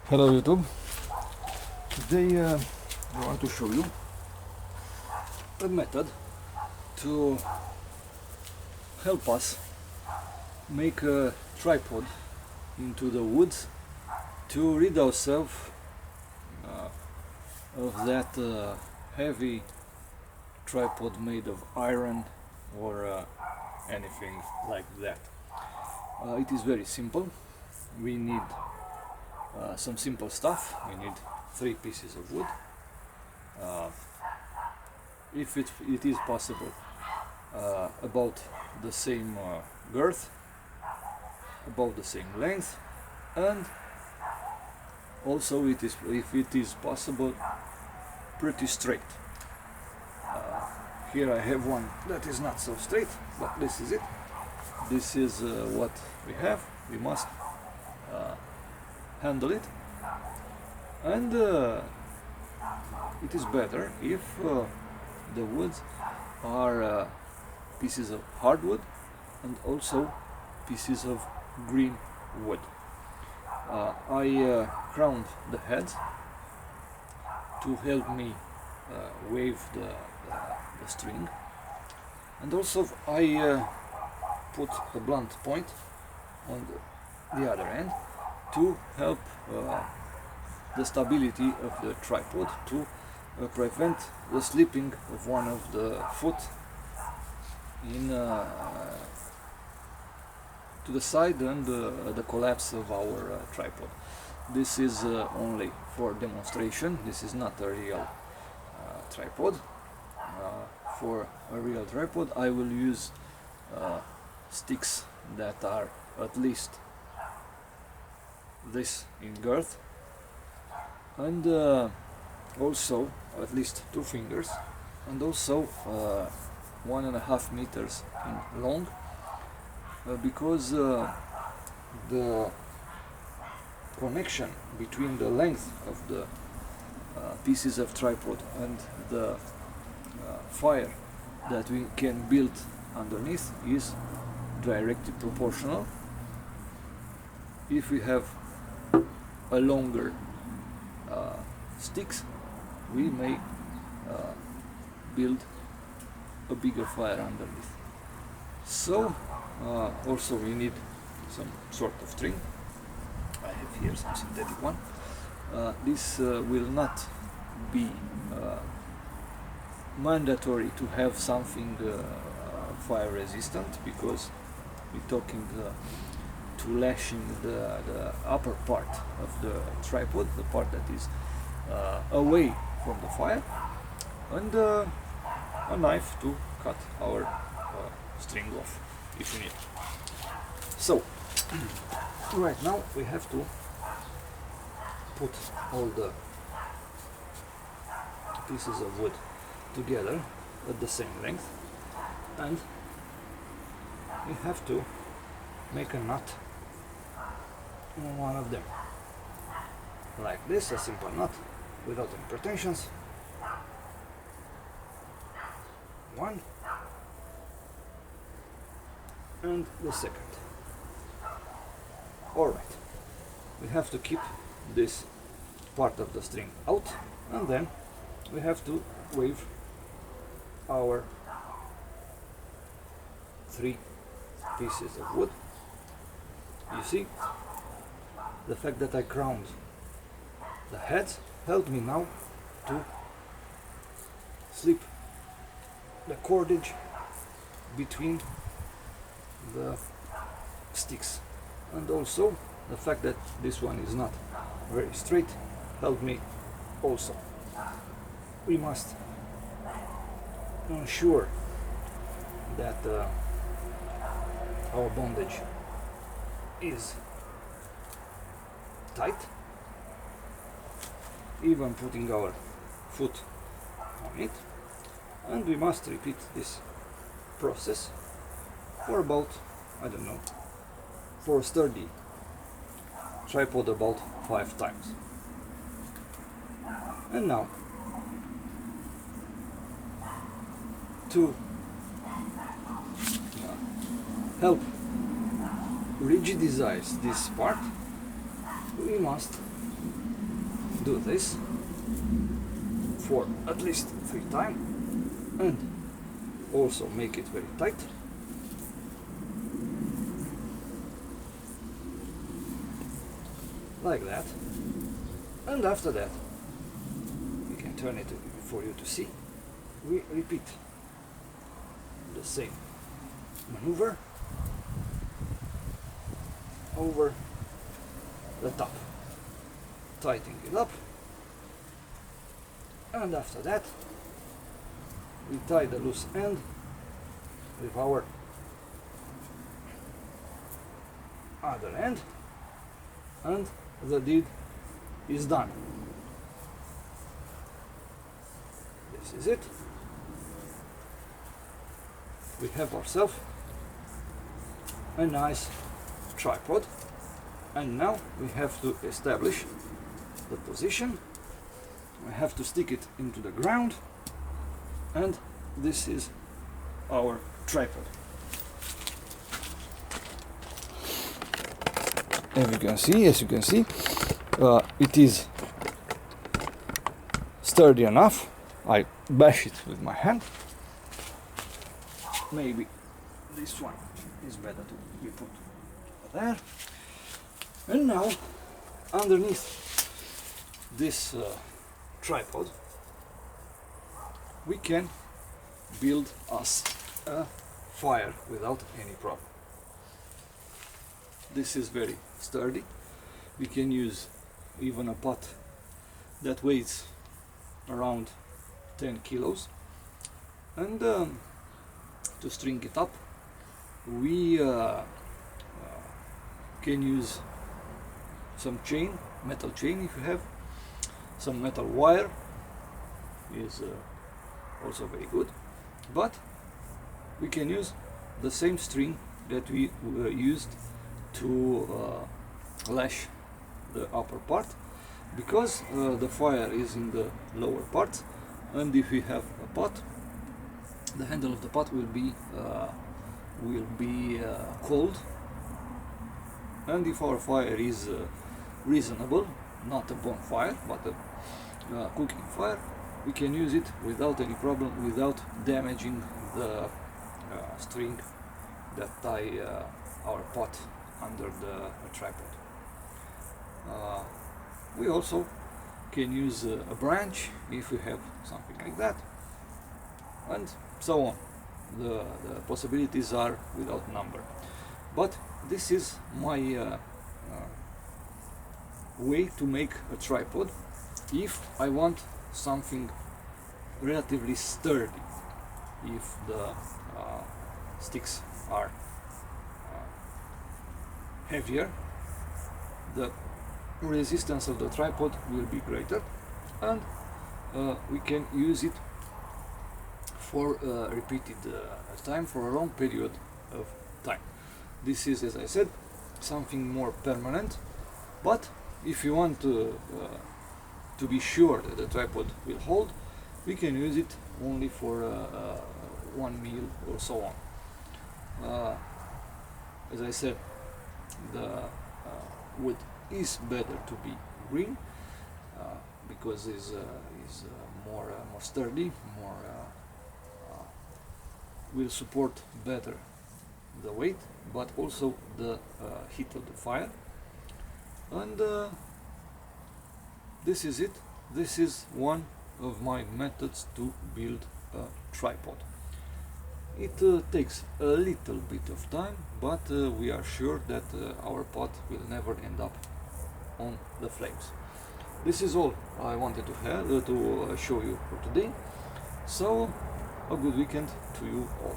Hello YouTube. Today I want to show you a method to help us make a tripod into the woods to rid ourselves of that heavy tripod made of iron or anything like that. It is very simple. We need some simple stuff. We need 3 pieces of wood. If it is possible, about the same girth, about the same length, and also if it is possible, pretty straight. Here I have one that is not so straight, but this is it. This is what we have. We must handle it, and it is better if the woods are pieces of hardwood and also pieces of green wood. I crowned the heads to help me wave the string, and also I put a blunt point on the other end to help the stability of the tripod, to prevent the slipping of one of the foot in to the side and the collapse of our tripod. This is only for demonstration. This is not a real tripod. For a real tripod I will use sticks that are at least this in girth, and also at least 2 fingers, and also 1.5 meters in long, because the connection between the length of the pieces of tripod and the fire that we can build underneath is directly proportional. If we have a longer sticks, we may build a bigger fire underneath. So also we need some sort of string. I have here some synthetic one. This will not be mandatory to have something fire resistant, because we're talking to lashing the upper part of the tripod, the part that is away from the fire, and a knife to cut our string off if we need. So right now we have to put all the pieces of wood together at the same length, and we have to make a knot in one of them, like this, a simple knot without any pretensions. One, and the second. Alright, we have to keep this part of the string out, and then we have to wave our 3 pieces of wood. You see, the fact that I crowned the heads helped me now to slip the cordage between the sticks, and also the fact that this one is not very straight helped me also. We must ensure that our bondage is tight, even putting our foot on it, and we must repeat this process for about, I don't know, for a sturdy tripod, about 5 times. And now, to help rigidize this part, we must do this for at least 3 times and also make it very tight. Like that. And after that, we can turn it for you to see. We repeat the same maneuver over the top, tightening it up, and after that we tie the loose end with our other end, and the deed is done. This is it. We have ourselves a nice tripod, and now we have to establish the position. We have to stick it into the ground, and this is our tripod. As you can see, it is sturdy enough. I bash it with my hand. Maybe this one is better to be put there. And now, underneath this tripod, we can build us a fire without any problem. This is very sturdy. We can use even a pot that weighs around 10 kilos, and to string it up we can use some chain, metal chain. If you have some metal wire is also very good, but we can use the same string that we used to lash the upper part, because the fire is in the lower part, and if we have a pot, the handle of the pot will be cold, and if our fire is reasonable, not a bonfire but a cooking fire, we can use it without any problem, without damaging the string that tie our pot under the tripod. We also can use a branch if we have something like that, and so on. The possibilities are without number. But this is my way to make a tripod if I want something relatively sturdy, if the sticks are heavier, the resistance of the tripod will be greater, and we can use it for repeated time, for a long period of time. This is, as I said, something more permanent, but if you want to be sure that the tripod will hold, we can use it only for one meal or so on. As I said, the wood is better to be green because it's more sturdy, will support better the weight, but also the heat of the fire. And this is it. This is one of my methods to build a tripod. It takes a little bit of time, but we are sure that our pot will never end up on the flames. This is all I wanted to have to show you for today. So a good weekend to you all.